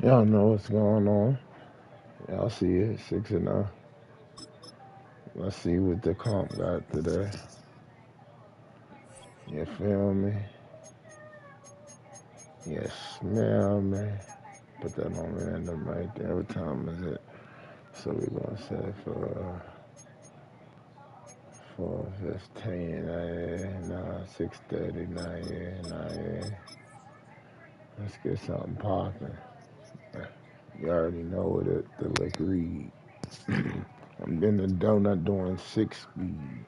Y'all know what's going on. Y'all see it, 6-0. Let's see what the comp got today. You feel me? You smell me? Put that on random right there. What time is it? So we're gonna set it for 4:15. Nah, 6:30. Nah, yeah. Let's get something popping. You already know what the lick read. I'm in the donut doing 6 speeds.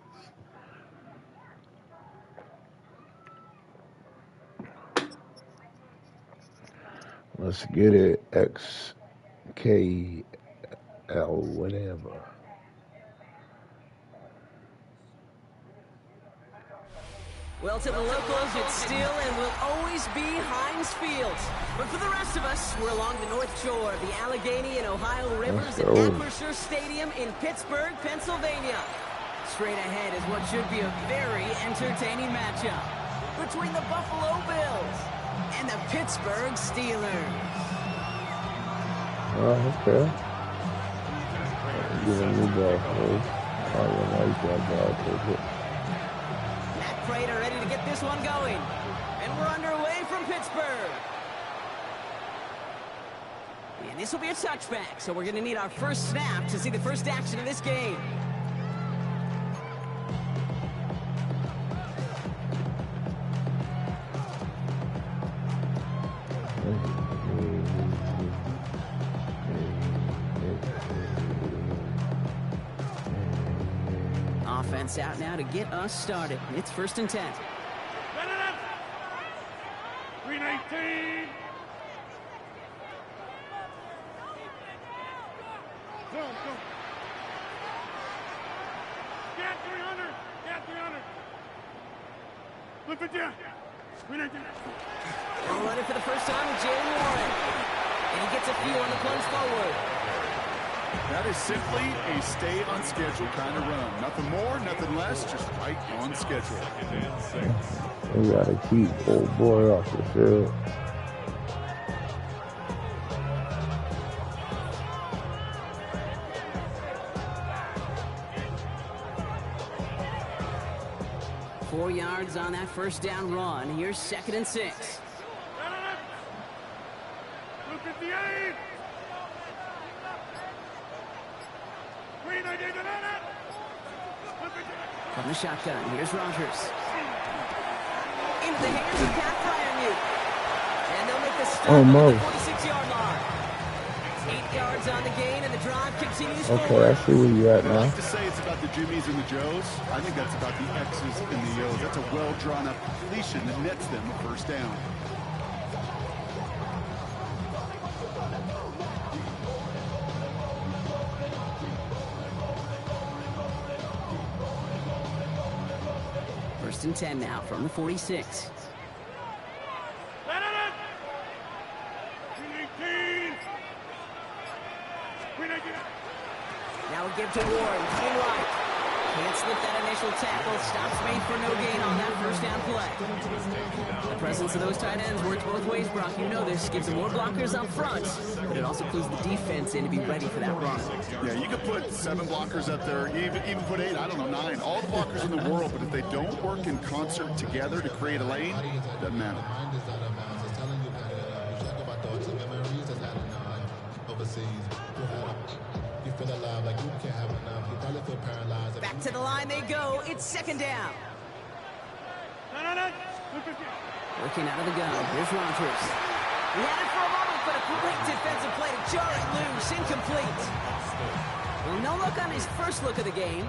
Let's get it. XKL, whatever. Well, to the locals, it's still and will always be Heinz Field. But for the rest of us, we're along the North Shore, the Allegheny and Ohio Rivers at Acrisure Stadium in Pittsburgh, Pennsylvania. Straight ahead is what should be a very entertaining matchup between the Buffalo Bills and the Pittsburgh Steelers. Okay. Giving me that, folks. I don't like that ball ticket. Prater ready to get this one going. And we're underway from Pittsburgh. And this will be a touchback, so we're going to need our first snap to see the first action of this game. Offense out now to get us started. It's 1st and 10. 319. Go. Get 300. Get 300. Look at you. 319. We're running for the first time with Jay Warren. And he gets a few on the plunge forward. That is simply a stay on schedule kind of run. Nothing more, nothing less, just right on schedule. We gotta keep old boy off the field. Four yards on that first down run. Here's 2nd and 6. Look at the aim. From the shotgun, here's Rodgers. Into the hands of Pat Fryermuth. And they'll make the stop on the 46-yard line. 8 yards on the gain, and the drive continues forward. Okay, I see where you at now. I like to say it's about the Jimmies and the Joes. I think that's about the X's and the O's. That's a well-drawn-up completion that nets them a first down. First and 10 now from the 46. Now we give to Warren, clean right. Can't slip that initial tackle. Stops made for no gain on that first down play. The presence of those tight ends works both ways, Brock. You know this. Gives them more blockers up front, but it also clues the defense in to be ready for that run. Yeah, you could put 7 blockers up there, even put 8, I don't know, 9. All the blockers in the world, but if they don't work in concert together to create a lane, it doesn't matter. Back to the line they go. It's 2nd down. Working out of the gun. Here's Rodgers. He had it for a moment, but a great defensive play to jar it loose. Incomplete. Well, no look on his first look of the game,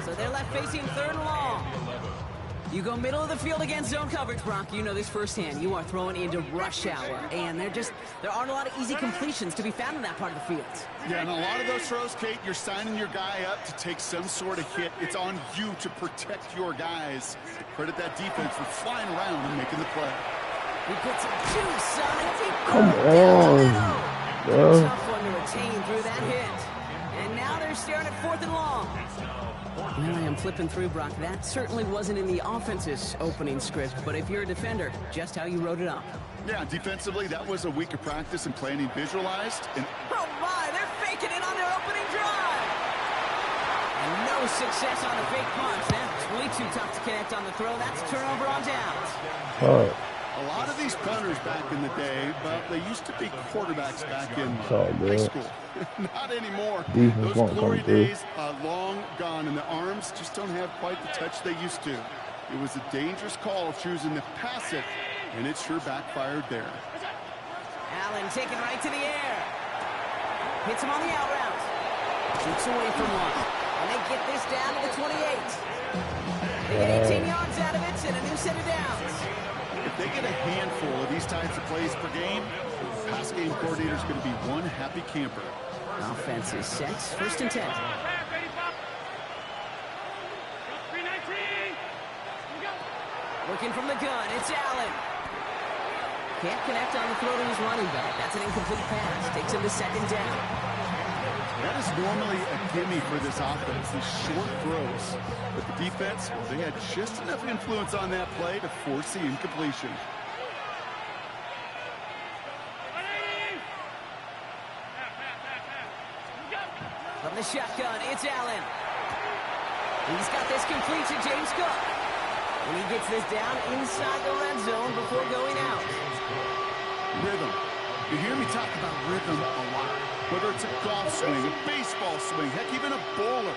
so they're left facing 3rd and long. You go middle of the field against zone coverage, Brock. You know this firsthand. You are throwing into rush hour, and there aren't a lot of easy completions to be found in that part of the field. Yeah, and a lot of those throws, Kate, you're signing your guy up to take some sort of hit. It's on you to protect your guys. Credit that defense for flying around and making the play. He puts some juice on it. Come on, bro. Tough one to retain through that hit. And now they're staring at 4th and long. Now I am flipping through, Brock. That certainly wasn't in the offense's opening script, but if you're a defender, just how you wrote it up. Yeah, defensively, that was a week of practice and planning visualized. And oh my, they're faking it on their opening drive. And no success on the fake punch. That's way too tough to connect on the throw. That's turnover on downs. All right. A lot of these punters back in the day, but they used to be quarterbacks back in all high good. school. Not anymore. Defense Those won't glory come through. days are long gone, and the arms just don't have quite the touch they used to. It was a dangerous call choosing to pass it, and it sure backfired there. Allen taken right to the air. Hits him on the out route. Shoots away from one. And they get this down to the 28. They get 18 yards out of it and a new set of downs. If they get a handful of these types of plays per game, the pass game coordinator is going to be one happy camper. Offense is set. 1st and 10. Working from the gun. It's Allen. Can't connect on the throw to his running back. That's an incomplete pass. Takes him to 2nd down. That is normally a gimme for this offense, these short throws. But the defense, well, they had just enough influence on that play to force the incompletion. From the shotgun, it's Allen. He's got this complete to James Cook. And he gets this down inside the red zone before going out. Rhythm. You hear me talk about rhythm a lot. Whether it's a golf swing, a baseball swing, heck, even a bowler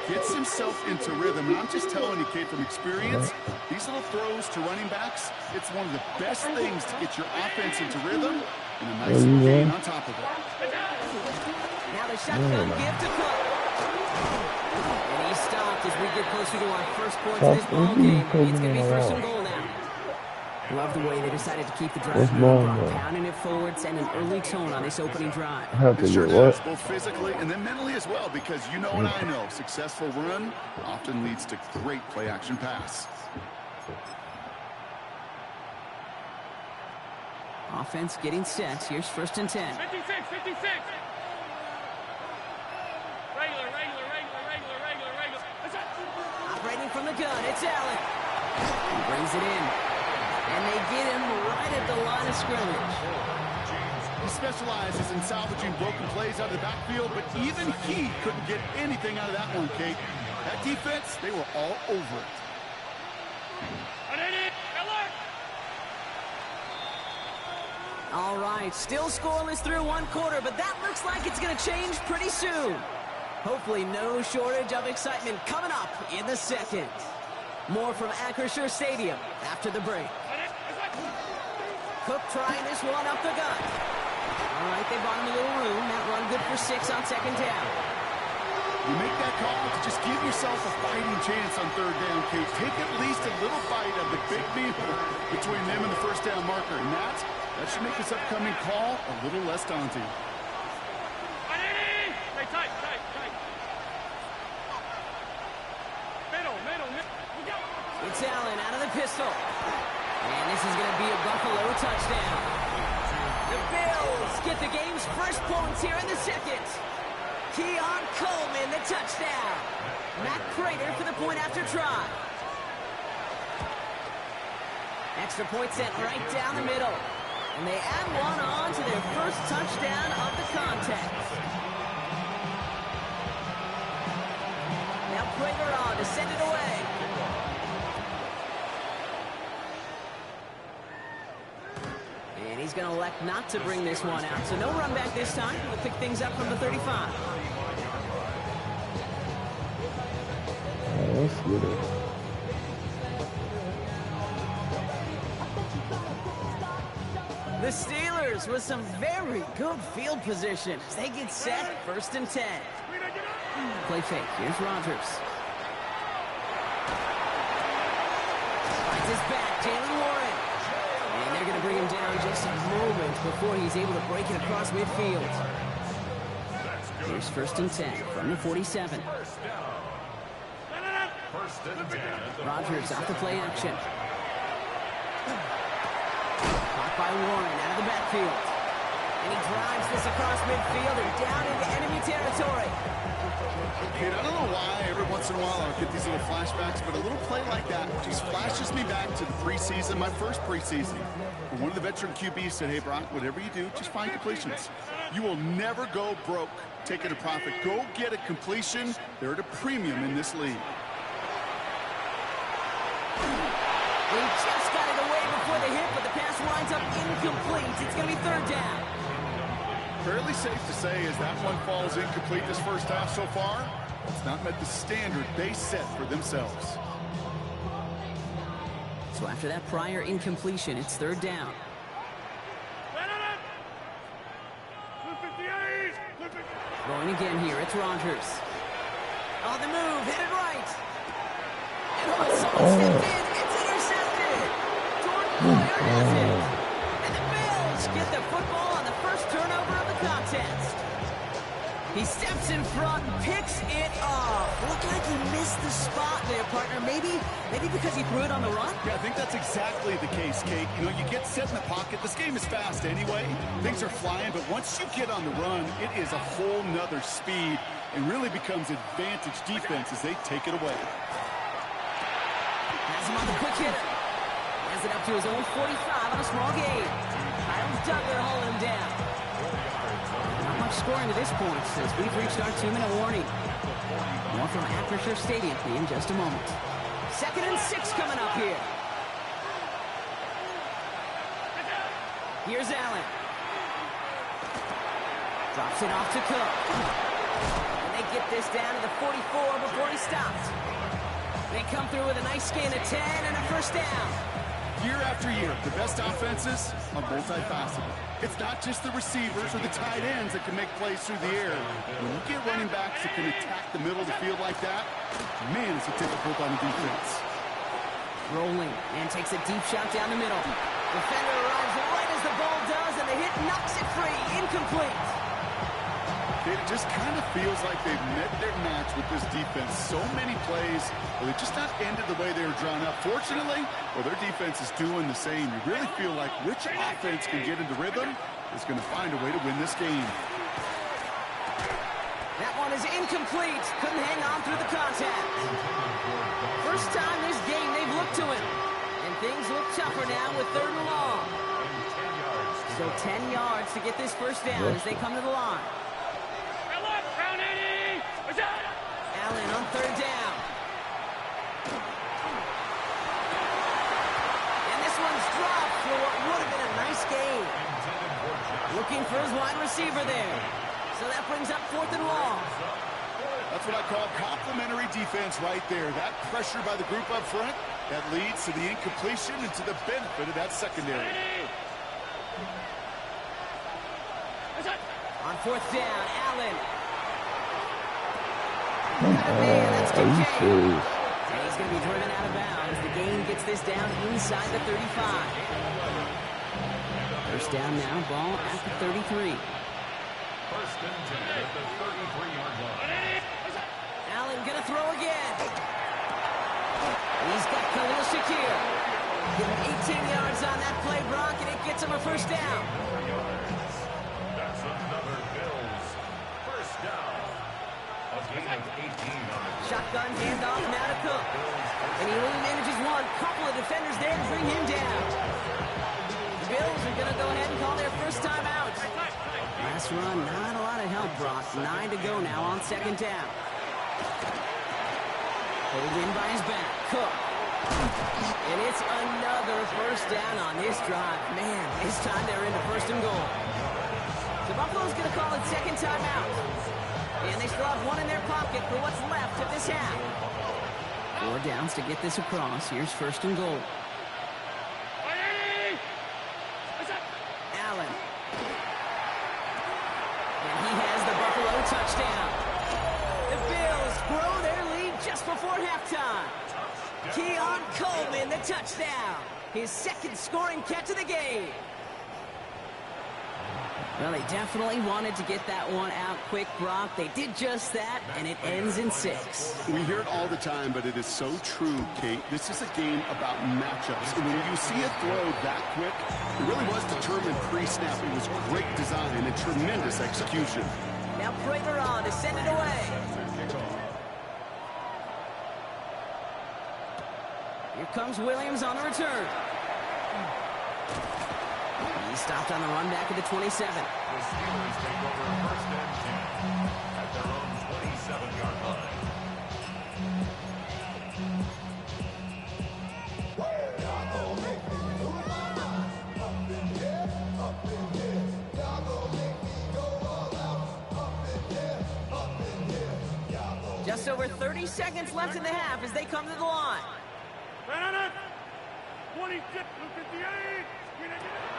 gets himself into rhythm. And I'm just telling you, Kate, from experience, these little throws to running backs, it's one of the best things to get your offense into rhythm and a nice little gain on top of it. Now the shotgun give to Cook. And he's stopped as we get closer to our first points of this ball game. It's going to be 1st and goal now. Love the way they decided to keep the drive moving, pounding it forward, sending an early tone on this opening drive. Have to get what? Both physically and then mentally as well, because you know and I know, successful run often leads to great play-action pass. Offense getting set. Here's 1st and 10. 56. Regular. Operating from the gun, it's Allen. He brings it in. And they get him right at the line of scrimmage. He specializes in salvaging broken plays out of the backfield, but even he couldn't get anything out of that one, Kate. That defense, they were all over it. All right, still scoreless through 1 quarter, but that looks like it's going to change pretty soon. Hopefully no shortage of excitement coming up in the 2nd. More from Acrisure Stadium after the break. Cook trying this one up the gut. All right, they bought him a little room. That run good for 6 on 2nd down. You make that call to just give yourself a fighting chance on 3rd down, Kate. Take at least a little bite of the big meal between them and the 1st down marker. And that should make this upcoming call a little less daunting. Tight. Middle. It's Allen out of the pistol. And this is going to be a Buffalo touchdown. The Bills get the game's first points here in the 2nd. Keon Coleman, the touchdown. Matt Prater for the point after try. Extra point sent right down the middle. And they add one on to their first touchdown of the contest. Now Prater on to send it away. And he's going to elect not to bring this one out. So no run back this time. We'll pick things up from the 35. Let's get it. The Steelers with some very good field position as they get set. 1st and 10. Play fake. Here's Rodgers. Finds his back. Jalen Warren. And they're going to bring him down just a moment before he's able to break it across midfield. Here's 1st and 10 from the 47. Rodgers off the play action. Caught by Warren out of the backfield. And he drives this across midfield and down into enemy territory. Kid, I don't know why every once in a while I'll get these little flashbacks, but a little play like that just flashes me back to the preseason, my first preseason. When one of the veteran QBs said, hey, Brock, whatever you do, just find completions. You will never go broke taking a profit. Go get a completion. They're at a premium in this league. He just got it away before the hit, but the pass winds up incomplete. It's going to be third down. Fairly safe to say as that one falls incomplete this first half so far, it's not met the standard they set for themselves. So after that prior incompletion, it's third down. Throwing again here, it's Rodgers. On the move, hit it right. And someone stepped in, it's intercepted. Jordan Poyer has it. And the Bills get the football on the first turnover of the contest. He steps in front and picks it off. Looked like he missed the spot there, partner. Maybe because he threw it on the run? Yeah, I think that's exactly the case, Kate. You know, you get set in the pocket. This game is fast anyway. Things are flying, but once you get on the run, it is a whole nother speed and really becomes advantage defense as they take it away. Has him on the quick hitter. Has it up to his own 45 on a small gain. Kyle Duggar holding him down. Not much scoring to this point since we've reached our 2-minute warning. More from Acrisure Stadium in just a moment. 2nd and 6 coming up here. Here's Allen. Drops it off to Cook. And they get this down to the 44 before he stops. They come through with a nice gain of 10 and a first down. Year after year, the best offenses are multifaceted. It's not just the receivers or the tight ends that can make plays through the air. When you get running backs that can attack the middle of the field like that, man, it's a difficult on the defense. Rolling and takes a deep shot down the middle. Defender arrives right as the ball does, and the hit knocks it free. Incomplete. It just kind of feels like they've met their match with this defense. So many plays, well, they just not ended the way they were drawn up. Fortunately, well, their defense is doing the same. You really feel like which offense can get into rhythm is going to find a way to win this game. That one is incomplete. Couldn't hang on through the contact. First time this game they've looked to him. And things look tougher now with 3rd and long. So 10 yards to get this first down as they come to the line. Allen on 3rd down. And this one's dropped for what would have been a nice gain. Looking for his wide receiver there. So that brings up 4th and long. That's what I call complimentary defense right there. That pressure by the group up front, that leads to the incompletion and to the benefit of that secondary. On 4th down, Allen. That's Kincaid. And he's going to be driven out of bounds. The gain gets this down inside the 35. First down now, ball at the 33. First and 10 at the 33-yard line. Allen going to throw again. He's got Khalil Shakir. Give him 18 yards on that play, Brock, and it gets him a first down. That's another Bills first down. A gain of 18 yards. Shotgun handoff now to Cook. And he only manages one. Couple of defenders there to bring him down. The Bills are going to go ahead and call their first time out. Last run, not a lot of help, Brock. 9 to go now on 2nd down. Pulled in by his back. Cook. And it's another first down on this drive. Man, this time they're into 1st and goal. So Buffalo's going to call it 2nd time out. And they still have one in their pocket for what's left of this half. 4 downs to get this across. Here's 1st and goal. Allen. And he has the Buffalo touchdown. The Bills grow their lead just before halftime. Keon Coleman, the touchdown. His 2nd scoring catch of the game. Well, they definitely wanted to get that one out quick, Brock. They did just that, and it ends in 6. We hear it all the time, but it is so true, Kate. This is a game about matchups. And when you see a throw that quick, it really was determined pre-snap. It was great design and tremendous execution. Now Prater on to send it away. Here comes Williams on the return. He stopped on the run back at the 27. The Steelers take over first and 10 at their own 27-yard line. Just over 30 seconds left in the half as they come to the line. 26, 58.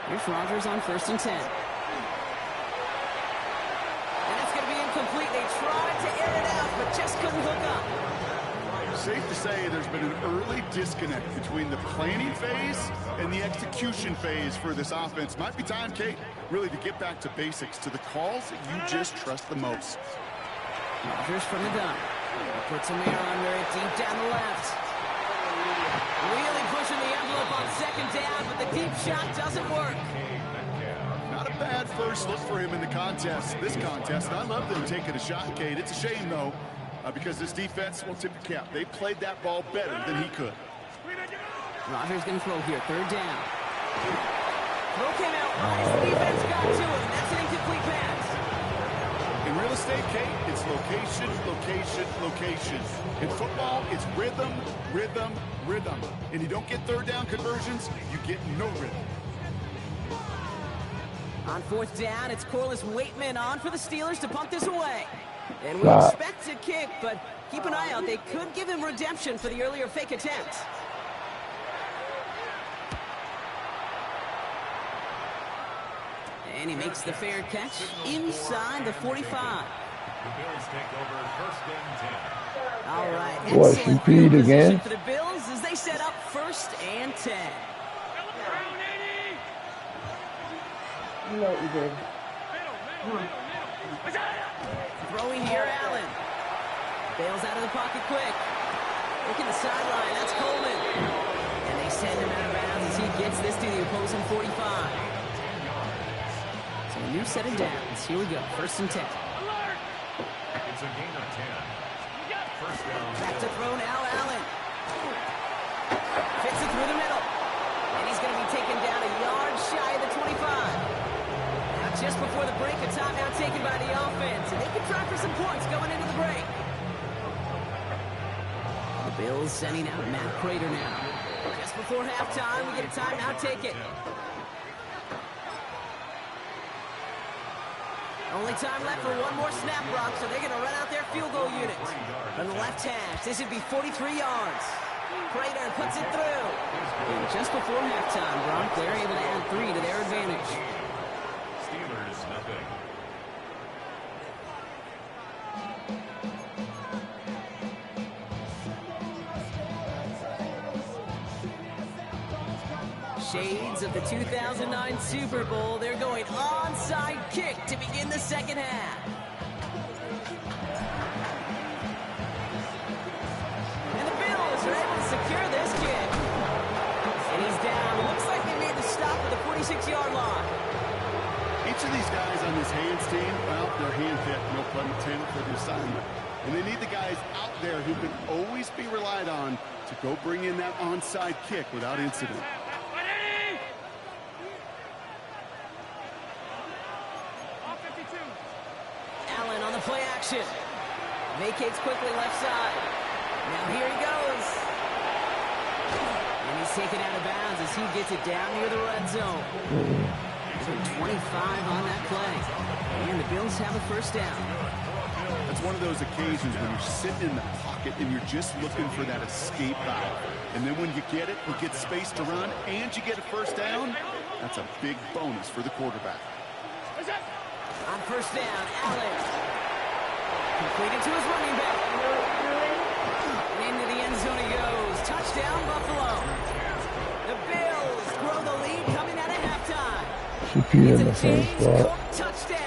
Here's Rodgers on first and 10. And it's going to be incomplete. They tried to air it out, but just couldn't hook up. Safe to say there's been an early disconnect between the planning phase and the execution phase for this offense. Might be time, Kate, really to get back to basics, to the calls that you just trust the most. Rodgers from the gun. Puts a man on very deep down the left. Really pushing the envelope on second down, but the deep shot doesn't work. Not a bad first look for him in the contest, this contest. And I love them taking a shot, Kate. It's a shame, though, because this defense will tip your cap. They played that ball better than he could. Rodgers going to throw here, third down. Throw came out high as the defense got to him. That's an incomplete pass. In real estate, Kate, it's location, location, location. In football, it's rhythm, rhythm, rhythm. And you don't get third down conversions, you get no rhythm. On fourth down, it's Corliss Waitman on for the Steelers to punt this away. And we expect a kick, but keep an eye out. They could give him redemption for the earlier fake attempt. And he makes the fair catch inside the 45. The Bills take over first and 10. All right, What, she excellent peed field position again? for the Bills as they set up first and 10. You know what you did. Throwing here, Allen. Bails out of the pocket quick. Look at the sideline, that's Coleman. And they send him out of bounds as he gets this to the opposing 45. So a new set of downs. Here we go, first and 10. It's a gain of 10. First down. Back to throw now, Allen. Fits it through the middle. And he's going to be taken down a yard shy of the 25. Now just before the break, a timeout taken by the offense. And they can try for some points going into the break. The Bills sending out Matt Prater now. Just before halftime, we get a timeout taken. Only time left for one more snap, Brock, so they're going to run out their field goal unit. From the left hash, this would be 43 yards. Prater puts it through. And just before halftime, Brock, they're able to add 3 to their advantage. Steelers, nothing. Shades of the 2009 Super Bowl. They're going onside kick to begin the second half. And the Bills are able to secure this kick. And he's down. Looks like they made the stop at the 46-yard line. Each of these guys on this hands team, well, they're hand-picked, no pun intended, for the assignment. And they need the guys out there who can always be relied on to go bring in that onside kick without incident. Allen on the play action. Vacates quickly left side. Now here he goes. And he's taken out of bounds as he gets it down near the red zone. So 25 on that play. And the Bills have a first down. That's one of those occasions when you're sitting in the pocket and you're just looking for that escape valve. And then when you get it, you get space to run, and you get a first down, that's a big bonus for the quarterback. On first down, Allen. Completed to his running back. And into the end zone he goes. Touchdown, Buffalo. The Bills grow the lead coming out of halftime. She peed It's in a the same James spot. Cook touchdown.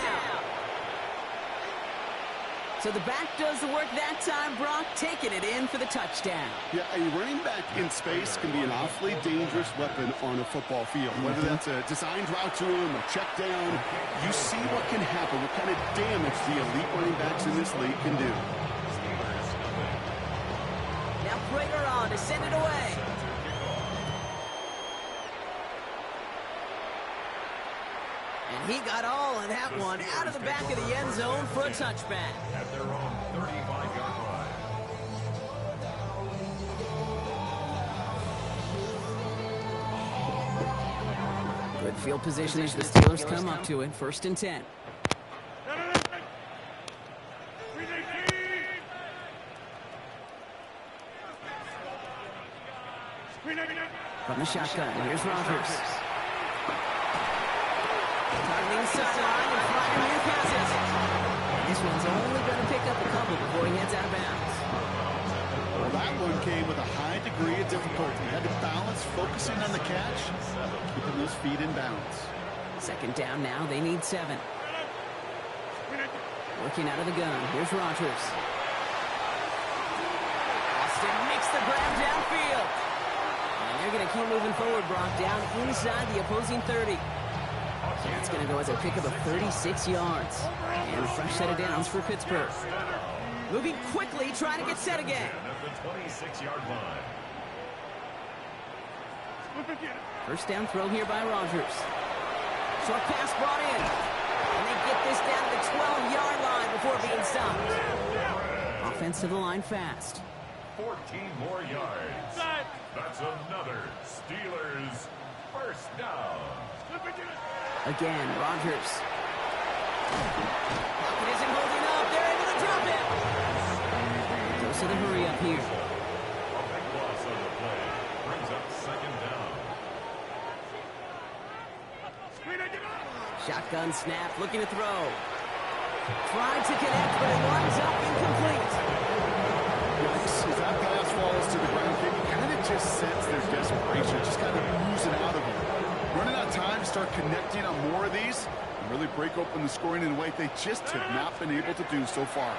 So the back does the work that time, Brock, taking it in for the touchdown. Yeah, a running back in space can be an awfully dangerous weapon on a football field. Whether that's a designed route to him, a check down, you see what can happen, what kind of damage the elite running backs in this league can do. Now Prater on to send it away. And he got all of that one out of the back of the end zone for a touchback. At their own 35-yard line. Good field position as the Steelers come up to it. 1st and 10. From the shotgun, here's Rodgers. Targeting the sideline and firing new passes. This one's only going to pick up a couple before he heads out of bounds. Well, that one came with a high degree of difficulty. He had to balance focusing on the catch, keeping those feet in bounds. 2nd down now, they need 7. Working out of the gun, here's Rodgers. Austin makes the grab downfield. And they're going to keep moving forward, Brock, down inside the opposing 30. That's going to go as a pickup of 36 yards. And a fresh set of downs for Pittsburgh. Moving quickly, trying to get set again. At the 26-yard line. 1st down throw here by Rodgers. Short pass brought in. And they get this down to the 12-yard line before being stopped. Offensive line fast. 14 more yards. That's another Steelers 1st down. Again, Rodgers. Pocket isn't holding up. They're able to drop it. Goes to the hurry up here. A big loss on the play. Brings up 2nd down. Shotgun snap, looking to throw. Tried to connect, but it winds up incomplete. As that pass falls to the ground, you kind of just sense their desperation, just kind of oozing out of them. Running out of time to start connecting on more of these and really break open the scoring in a way they just have not been able to do so far.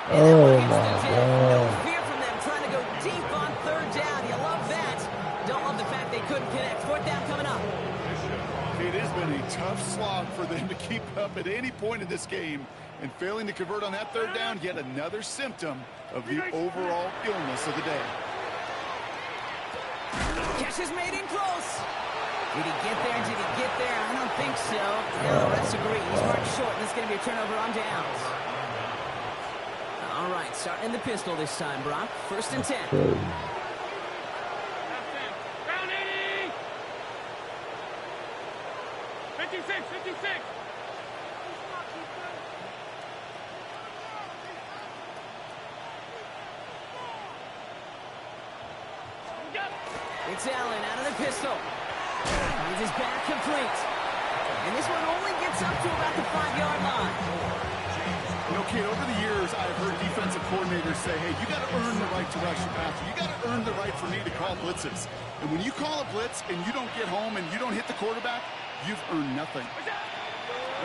Oh my No God. fear from them, trying to go deep on 3rd down. You love that. Don't love the fact they couldn't connect. 4th down coming up. It has been a tough slog for them to keep up at any point in this game, and failing to convert on that 3rd down, yet another symptom of the overall illness of the day. Catch is made in close. Did he get there? Did he get there? I don't think so. No, let's agree. He's marked short, and it's going to be a turnover on downs. All right, starting in the pistol this time, Brock. 1st and 10. Crazy. Round 80. 56, 56. It's Allen out of the pistol. Finds his back complete. And this one only gets up to about the 5-yard line. You know, kid, over the years, I've heard defensive coordinators say, hey, you got to earn the right to rush your passer. You got to earn the right for me to call blitzes. And when you call a blitz and you don't get home and you don't hit the quarterback, you've earned nothing.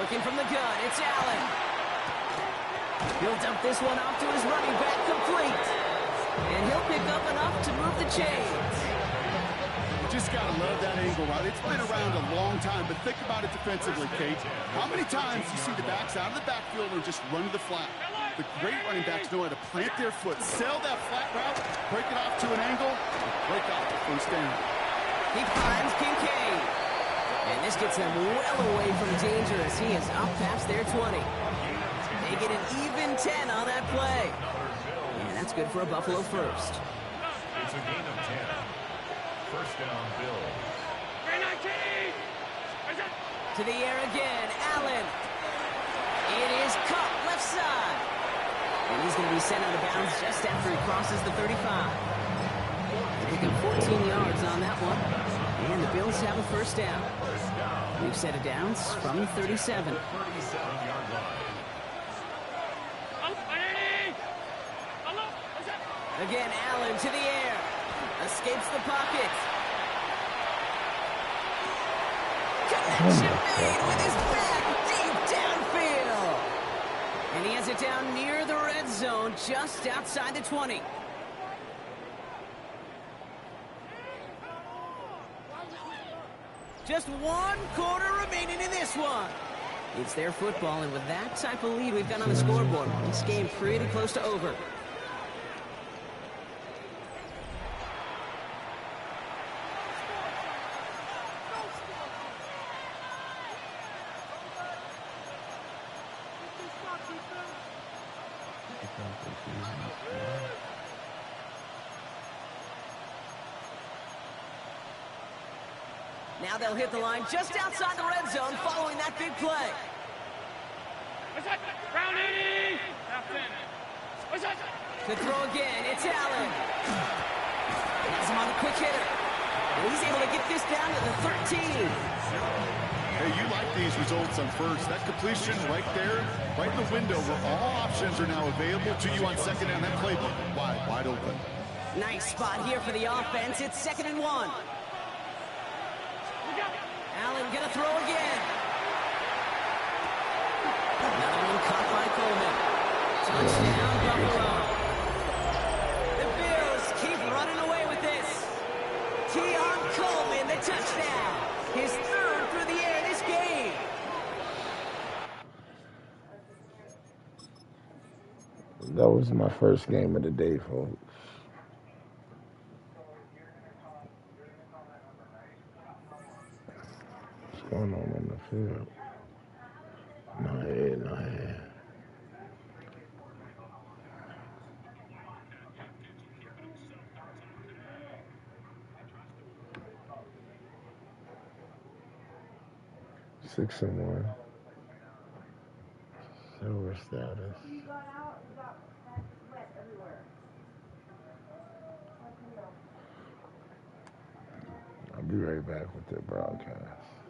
Looking from the gun, it's Allen. He'll dump this one off to his running back complete. And he'll pick up enough to move the chains. You just got to love that angle route. It's been around a long time, but think about it defensively, Kate. How many times you see the backs out of the backfield or just run to the flat? The great running backs know how to plant their foot, sell that flat route, break it off to an angle, break off the 1st down. He finds Kincaid. And this gets them well away from danger as he is up past their 20. They get an even 10 on that play. And that's good for a Buffalo 1st. It's a gain of 10. 1st down, Bill. To the air again, Allen. It is caught left side. And he's going to be sent out of bounds just after he crosses the 35. They pick up 14 yards on that one. And the Bills have a 1st down. We've set of downs from the 37. 37-yard line. Again, Allen to the air. Escapes the pocket. Connection made with his back deep downfield. And he has it down near the red zone, just outside the 20. Just 1 quarter remaining in this one. It's their football, and with that type of lead we've got on the scoreboard, this game pretty close to over. Now they'll hit the line just outside the red zone following that big play. Round 80. Good throw again. It's Allen. Has him on the quick hitter. And he's able to get this down to the 13. Hey, you like these results on first. That completion right there, right in the window where all options are now available to you on second down. That playbook wide open. Nice spot here for the offense. It's 2nd and 1. Allen gonna throw again. Another one caught by Coleman. Touchdown, Buffalo. The Bills keep running away with this. Keon Coleman, the touchdown. His 3rd through the air this game. That was my first game of the day, folks. What's going on the field? No head. 6-1. Silver status. I'll be right back with the broadcast.